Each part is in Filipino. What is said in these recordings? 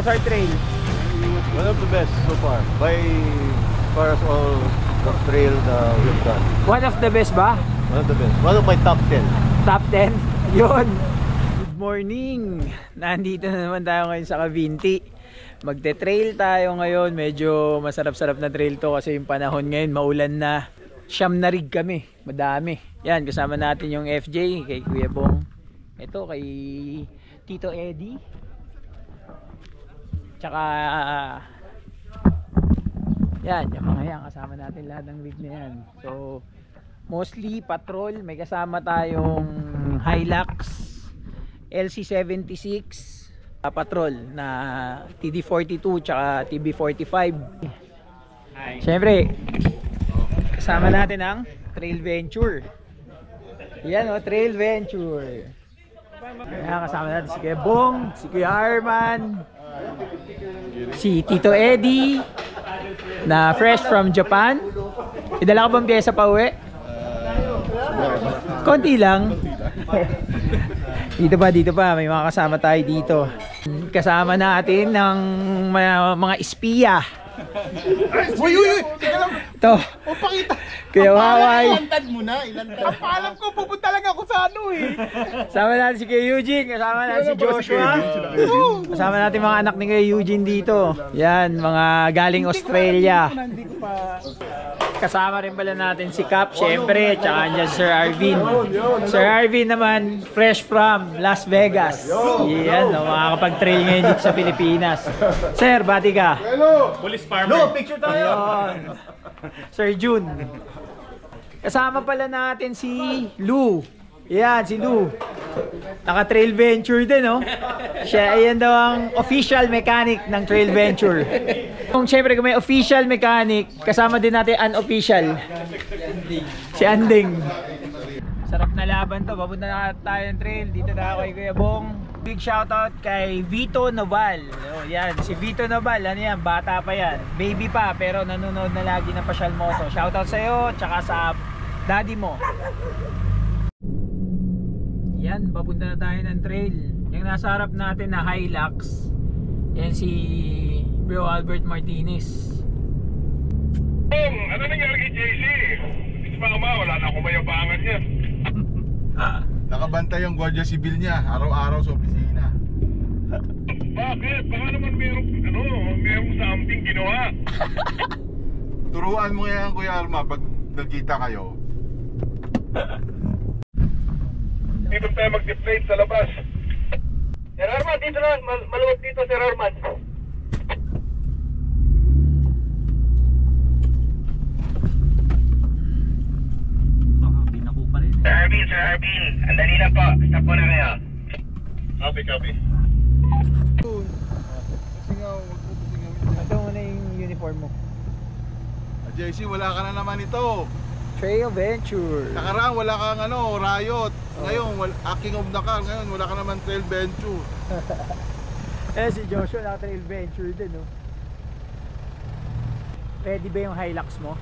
Ozark Trail? One of the best so far. By far as all the trail we've done. One of the best ba? One of the best. One of my top 10. Top 10? Yun. Good morning. Nandito na naman tayo ngayon sa Cavinti. Magte-trail tayo ngayon. Medyo masarap-sarap na trail to kasi yung panahon ngayon maulan na. Siyam na rig kami. Madami. Yan, kasama natin yung FJ, kay Kuya Bong. Ito, kay Tito Eddie. Tsaka yan, yung mga yan, kasama natin lahat ng rig na yan. So mostly patrol. May kasama tayong Hilux LC76 patrol na TD42 tsaka TB45. Siyempre kasama natin ang Trail Venture. Yan o, Trail Venture. Yan, kasama natin si Kuya Bong, si Kuya Arman, si Tito Eddie na fresh from Japan. Idala ka bang pyesa pa uwi? Konti lang. Dito pa, may mga kasama tayo dito. Kasama natin ng mga espiya. Uy! Teka lang! Ito, O, pakita! Kuya Waway. Ilantad mo na, ilantad. Ang paalam ko, pupunta lang ako sa ano eh. Kasama natin si Kuya Eugene, kasama natin si Joshua. Kasama natin mga anak ni Kuya Eugene dito. Yan, mga galing Australia. Kasama rin pala natin si Cap, syempre, tsaka andyan Sir Arvin. Sir Arvin naman, fresh from Las Vegas. Yan, makakapag-trail ngayon dito sa Pilipinas. Sir, bati ka. Hello! Police farmer. No, picture tayo! Ayun. Sir June. Kasama pala natin si Lou. Yan, si Lou. Naka-Trail Venture din, no? Siya, ayan daw ang official mechanic ng Trail Venture. Kung syempre, kung may official mechanic, kasama din natin unofficial. Si Anding. Sarap na laban to. Papunta na tayo ng trail. Dito na ako kay Kuya Bong. Big shoutout kay Vito Noval. Oh, yan, si Vito Noval. Ano yan? Bata pa yan. Baby pa, pero nanonood na lagi ng Pasyal Moto. Shoutout sa'yo, tsaka sa daddy mo. Yan, papunta na tayo ng trail. Yung nasa harap natin na Hilux, yan si Bro Albert Martinez. Ano nangyari kay JC? Mama, wala na akong mayabangan niya. Nakabantay yung Guardia Civil niya, araw-araw sa opisina. Bakit? Baka naman merong something ginawa. Turuan mo yan, Kuya Arma, pag nagkita kayo. Dito tayo mag-deflate sa labas. Sir Arman, dito na. Maluwag dito, Sir Arman. Sir Arvin, andali lang po. Stop po na kayo. Copy. Singaw, wag mo singawin. Ito muna yung uniform mo. JC, wala ka na naman ito. Trail Venture. Nakaraan, wala kang riot. Ngayon, King of the Car. Ngayon, wala ka naman Trail Venture. Eh, si Joshua naka-Trail Venture din, no? Ready ba yung Hilux mo?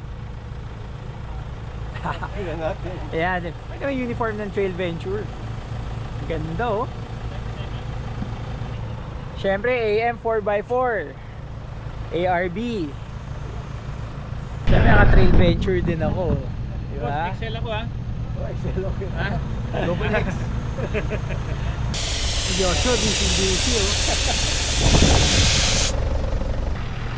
Ayan, ito yung uniform ng Trail Venture. Ganda, oh. Siyempre, AM 4x4 ARB. Siyempre, naka-Trail Venture din ako. Diba? Excel ako, ha? Oh, Excel ako. Ha? Double X. Si Joshua, busy, oh.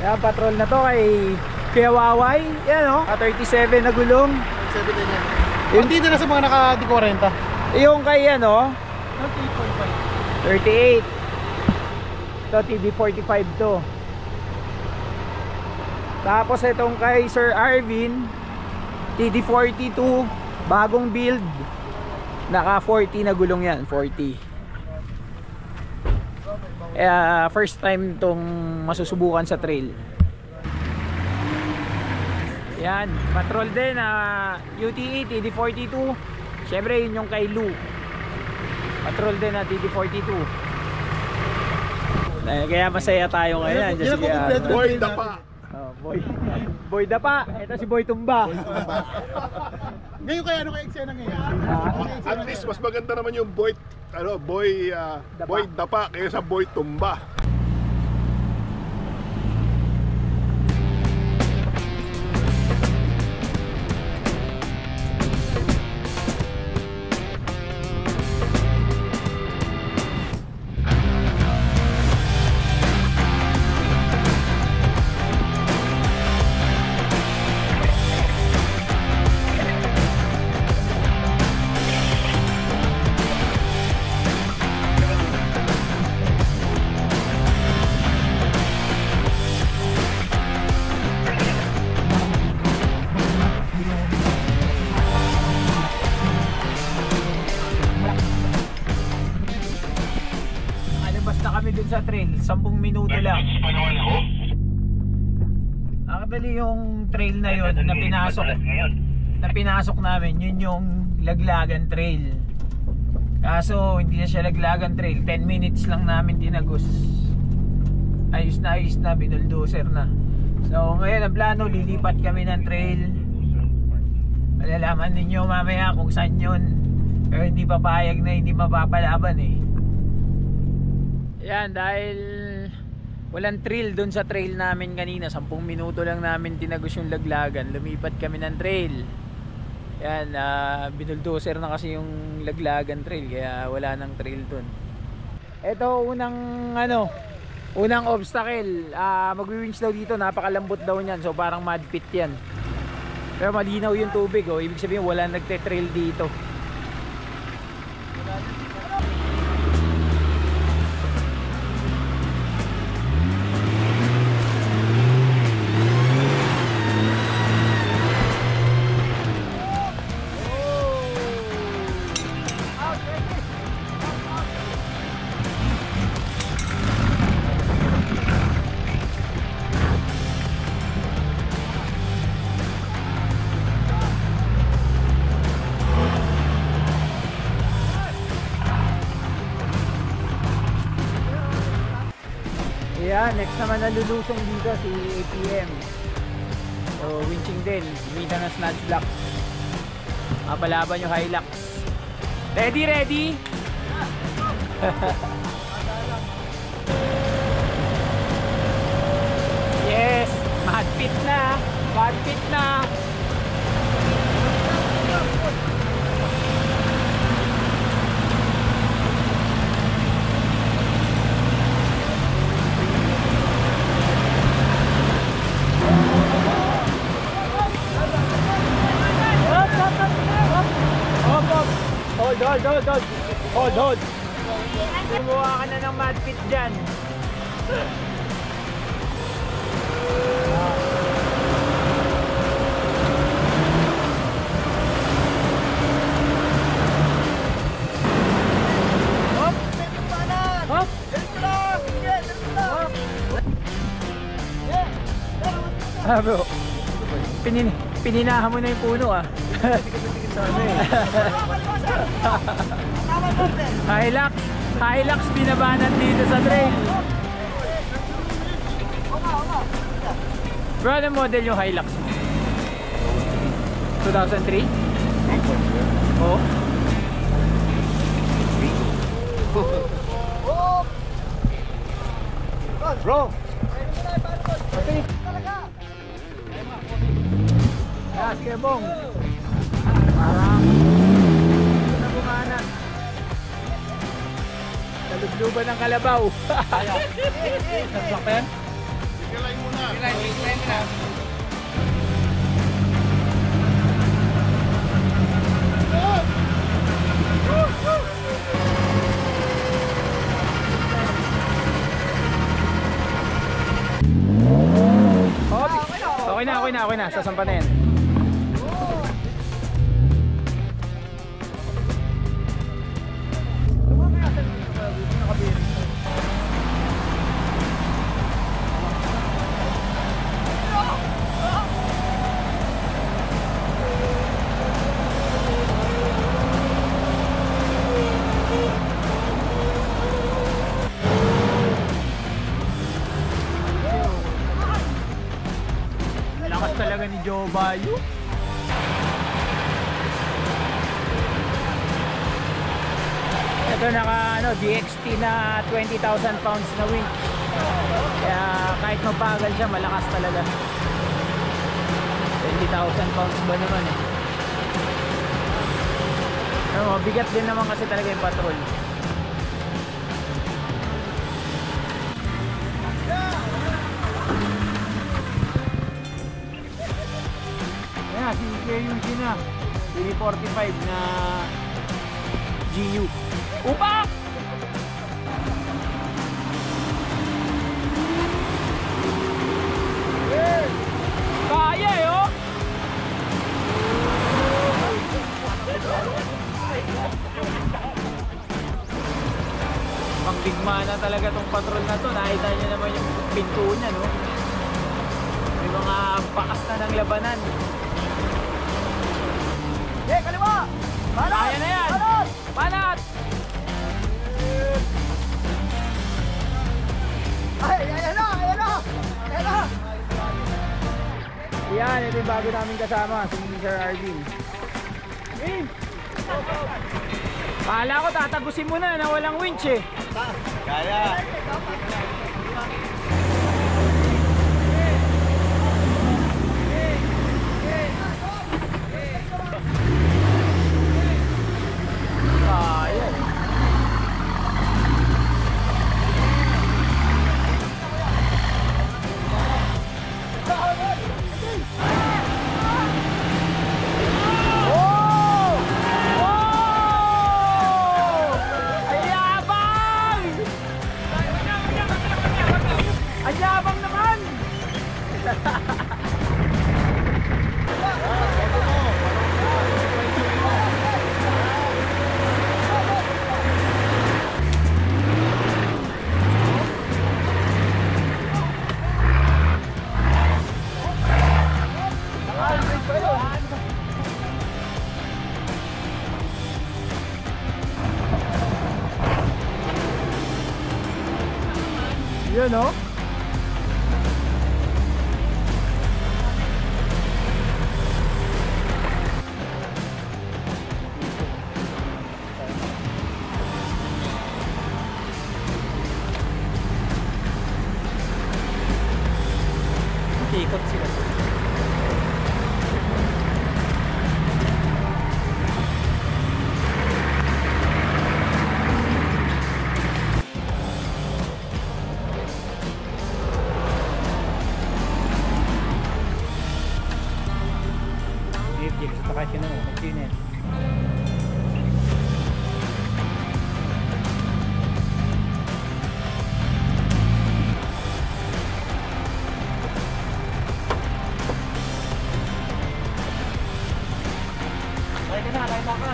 Ayan, patrol na to kay Kuya Waway. Yan, oh. 37 na gulong. 7 din yan. Yung dito na sa mga naka-40. Yung kay ano 38. Ito TB45 to. Tapos itong kay Sir Arvin TD42, bagong build. Naka 40 na gulong yan, 40. First time tong masusubukan sa trail. Yan, patrol din UTE TD42. Syempre yun yung kay Lou. Patrol din na TD42. Kaya masaya tayo ngayon. Boy, dapa. Boy Dapa. Ito si Boy Tumba. Ngayon kaya ano kaya eksena ngayon? At least mas maganda naman yung boy Dapa kaysa Boy Tumba. dun sa trail, 10 minuto lang. Actually yung trail na yun na pinasok namin, yun yung Laglagan Trail. Kaso hindi na siya Laglagan Trail, 10 minutes lang namin tinagos. Ayos na, binuldoser na. So ngayon ang plano, lilipat kami ng trail. Malalaman ninyo mamaya kung saan yun. Pero hindi papayag na hindi mapapalaban eh. Yan, dahil walang trail dun sa trail namin kanina, 10 minuto lang namin tinagos yung Laglagan, lumipat kami ng trail. Yan, binuldoser na kasi yung Laglagan Trail, kaya wala nang trail dun. Ito unang obstacle, magwi-winch daw dito, napakalambot daw niyan, so parang mud pit yan. Pero malinaw yung tubig, oh. Ibig sabihin wala nagte-trail dito. Ayan, next naman na lulusong dito si APM. So, winching din. Gumita ng snatch block. Mapalaban yung Hilux. Ready? Yes! Madpit na! Hold. Kumuha ka na ng mud pit dyan. Bro, pininahan mo na yung puno ah. Hilux binabanan dito sa trail. Bro, ano model yung Hilux? 2003? Oh. Bro! Sige bong. Parang nabumanan. Nalubluban ng kalabaw. Nasakyan? Bigilay mo na. Okay na. Sasampa na yan. Lakas talaga ni Joe Bayo. Ito DXT na 20,000 pounds na winch. Kaya kahit mabagal siya, malakas talaga. 20,000 pounds ba naman eh. Pero mabigat din naman kasi talaga yung patrol. Ayan, si yung Gina. 45 na GU. Upak! Kaya eh, oh! Bigma na talaga tong patrol na to. Nakita niyo naman yung pinto niya, no? May mga bakas na ng labanan. Kaliwa! Banat! Kaya na yan! Banat! Banat! Ay, ayan na! Ayan na! Ayan na! Yan, ito yung bago namin kasama, si Sir Arvin. Kala ko tatagusin mo na walang winch eh. Kaya. Kaya. Oh! Oh! Ay, yabang! Ang yabang naman! Yun, no? Ikot sila. Gusto ka sino mo, magsinit. Kaya na, kaya ka.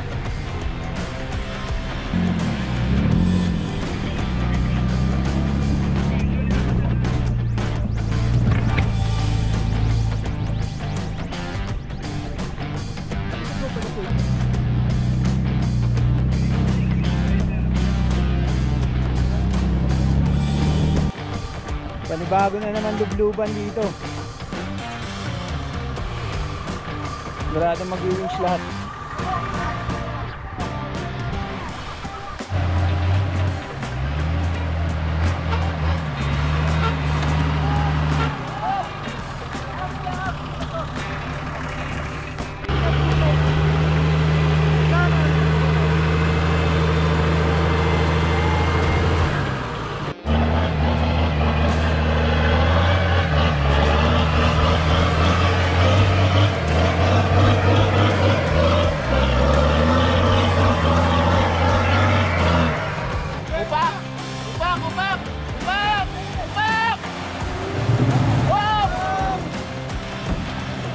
Panibago na naman lubluban dito. Maraming mag-winch lahat.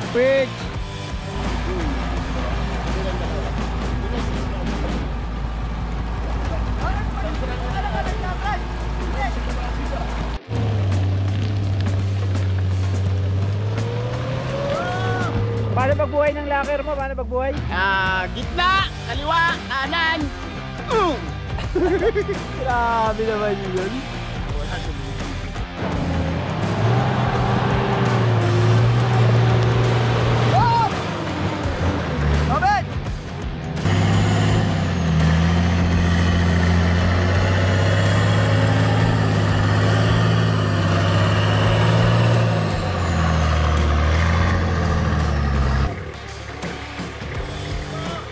Quick! Paano pagbuhay ng locker mo? Paano pagbuhay? Gitna! Kaliwa! Kanan! Grabe naman yun. Robert!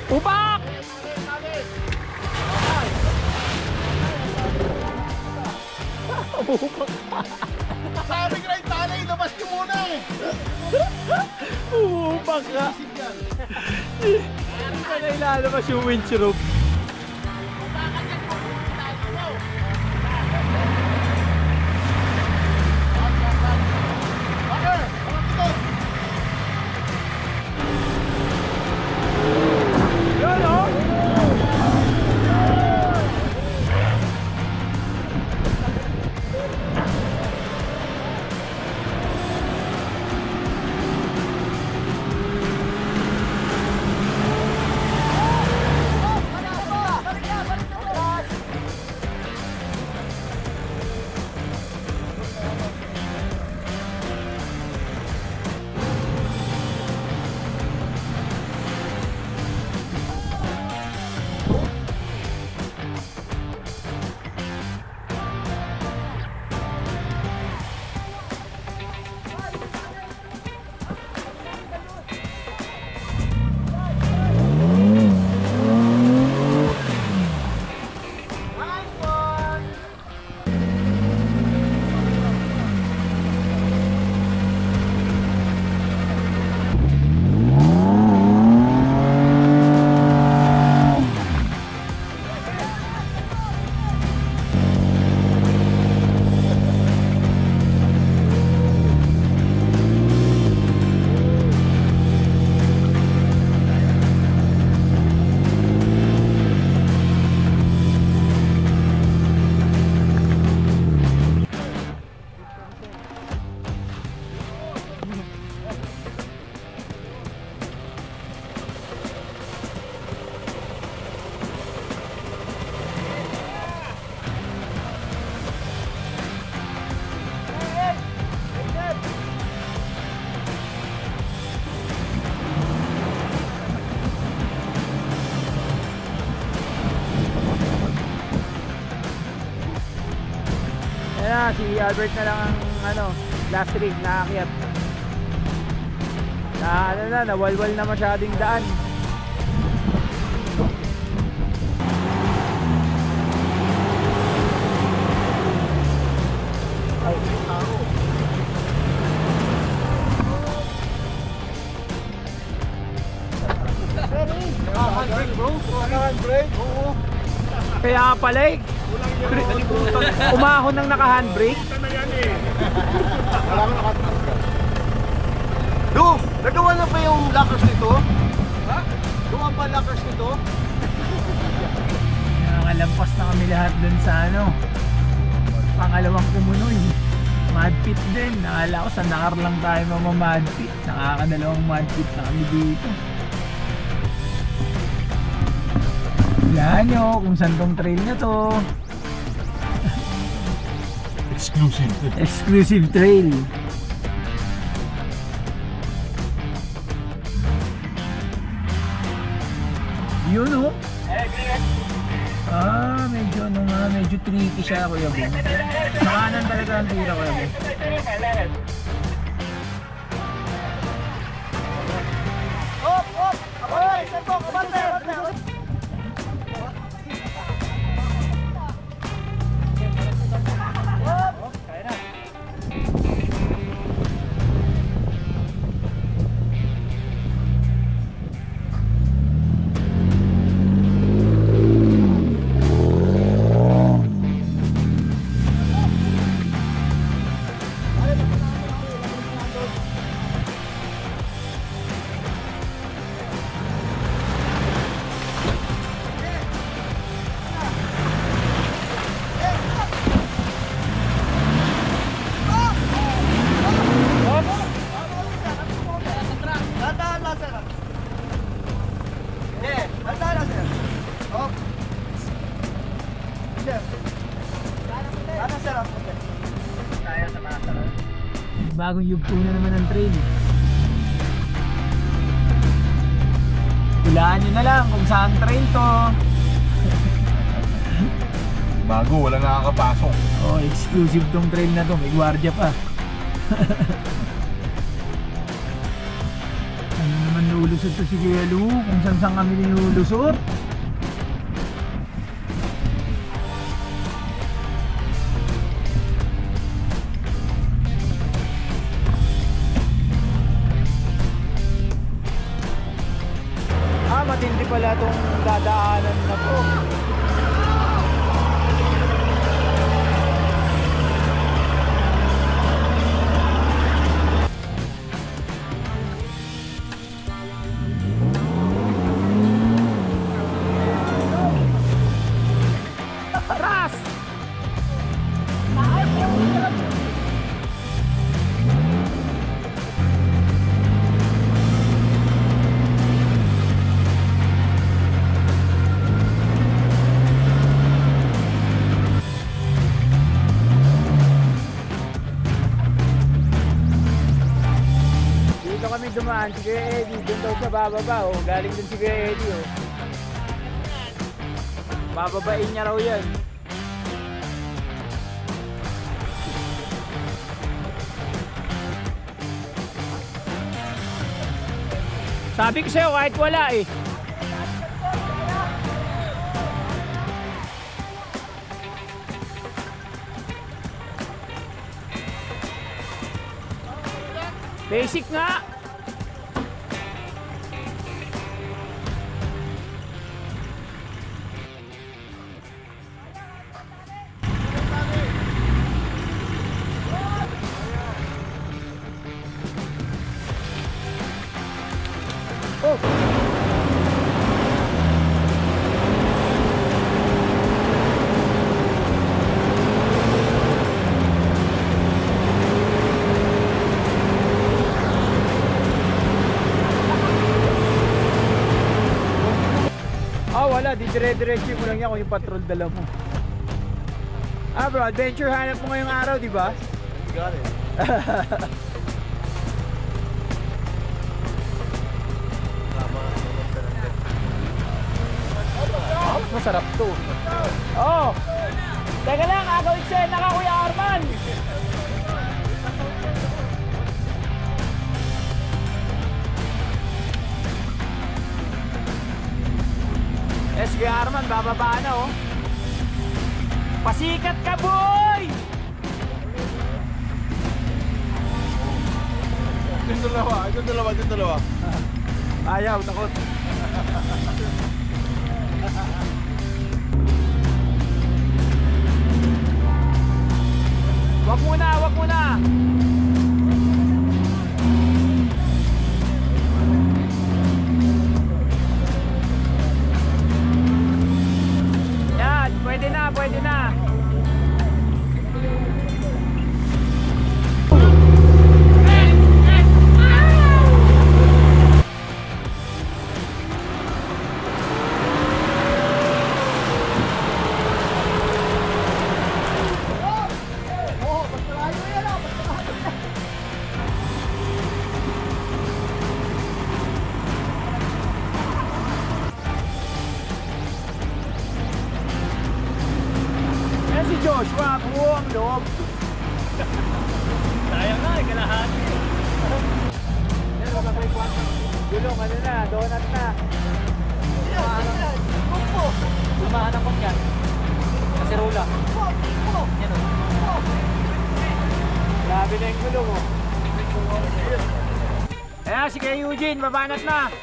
Upak! Sabi ko na yung tanay, labas niyo muna eh. Upak ka! Hindi ka na ilalabas yung winch rope. Yun, oh! na, si Albert na lang ang ano, last rig naakyat. Nawalwal na masyadong daan. Handbrake bro? Handbrake? Oo. Kaya pala eh, umahon ng naka-handbrake. Wala ko nakatransfer. Lu, nagawa na ba yung lockers nito? Ha? Gawa ba lockers nito? Nakalampas na kami lahat dun sa ano, pangalawang kumunoy. Madpit din. Nakala ko sa Nakar lang tayo mamamadpit. Nakakadalawang madpit na kami dito. Wala nyo kung saan tong trail na to. Exclusive trail. Yun oh. Medyo tricky siya, Kuya Bong. Sa kanan talaga ang tira, Kuya Bong. Bagong yugto na naman ang trail. Hulaan nyo na lang kung saan trail to. Bago, wala nakakapasok. Oh, exclusive tong trail na to. May gwardiya pa. Ano naman lulusot to si Kuya Lu? Kung saan kami nilulusot? Matindi pala itong dadaanan na to. Aras! Kami dumaan, si Kuya Eddie, doon daw sa bababa oh. Galing dun si Kuya Eddie oh. Bababain niya raw yan. Sabi ko sa'yo kahit wala eh. Basic nga. Oh. Wala, di dire-diretso mo lang yan kung yung patrol dala mo. Bro, adventure hanap mo ngayong araw, di ba? Got it. Masarap to. Oh! Teka lang, agaw eksena ka Kuya Arman. Yes, Kuya Arman, bababa na oh. Pasikat ka boy! Ito dalawa. Ayaw, takot. Wag muna, wag muna. Yan, pwede na, pwede na. Yan si Joshua, buo ang loob. Sayang nga, kalahati. Yan, makakay po. Gulong, ano na, donut na. Lumahanap ko yan. Kasirula. Yan o. Grabe na yung gulong o. Ayan, si Kuya Eugene, babanat na.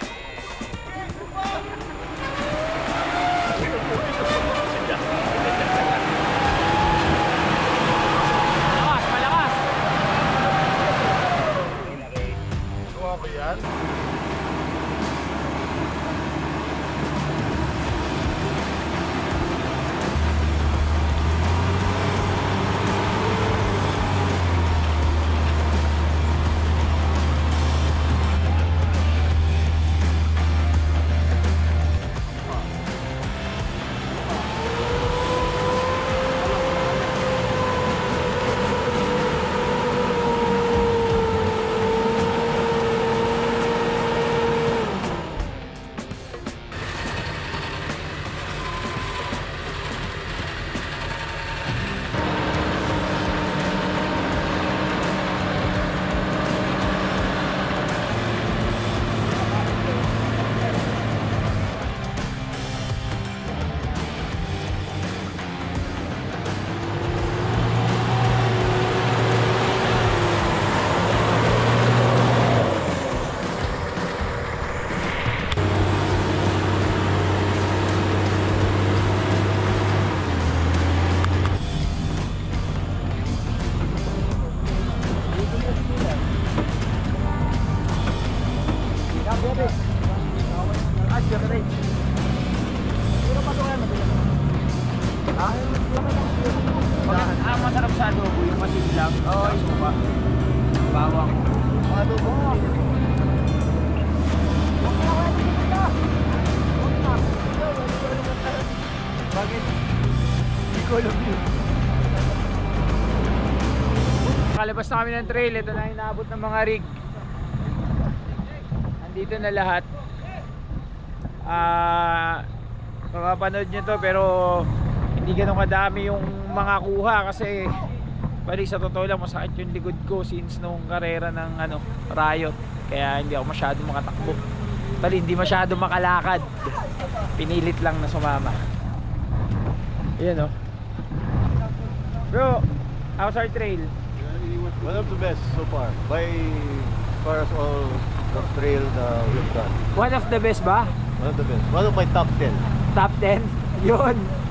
Malakas, malakas. Gawa ko yan. Ang masarap sa adobo, yung masin lang. Oo, yung suka. Bawang. Adobo. Bakit? Hindi ko alam yun. Kalabas na kami ng trail. Ito na inaabot ng mga rig. Andito na lahat. Makapanood nyo to pero hindi ganun kadami yung mga kuha kasi bali sa totoo lang masakit yung likod ko since nung karera ng Riot, kaya hindi ako masyado makatakbo, bali hindi masyado makalakad, pinilit lang na sumama. Ayan o bro, how's our trail? One of the best so far. By far as all the trail we've done. One of the best ba? One of the best. One of my top 10. Top 10? Yun.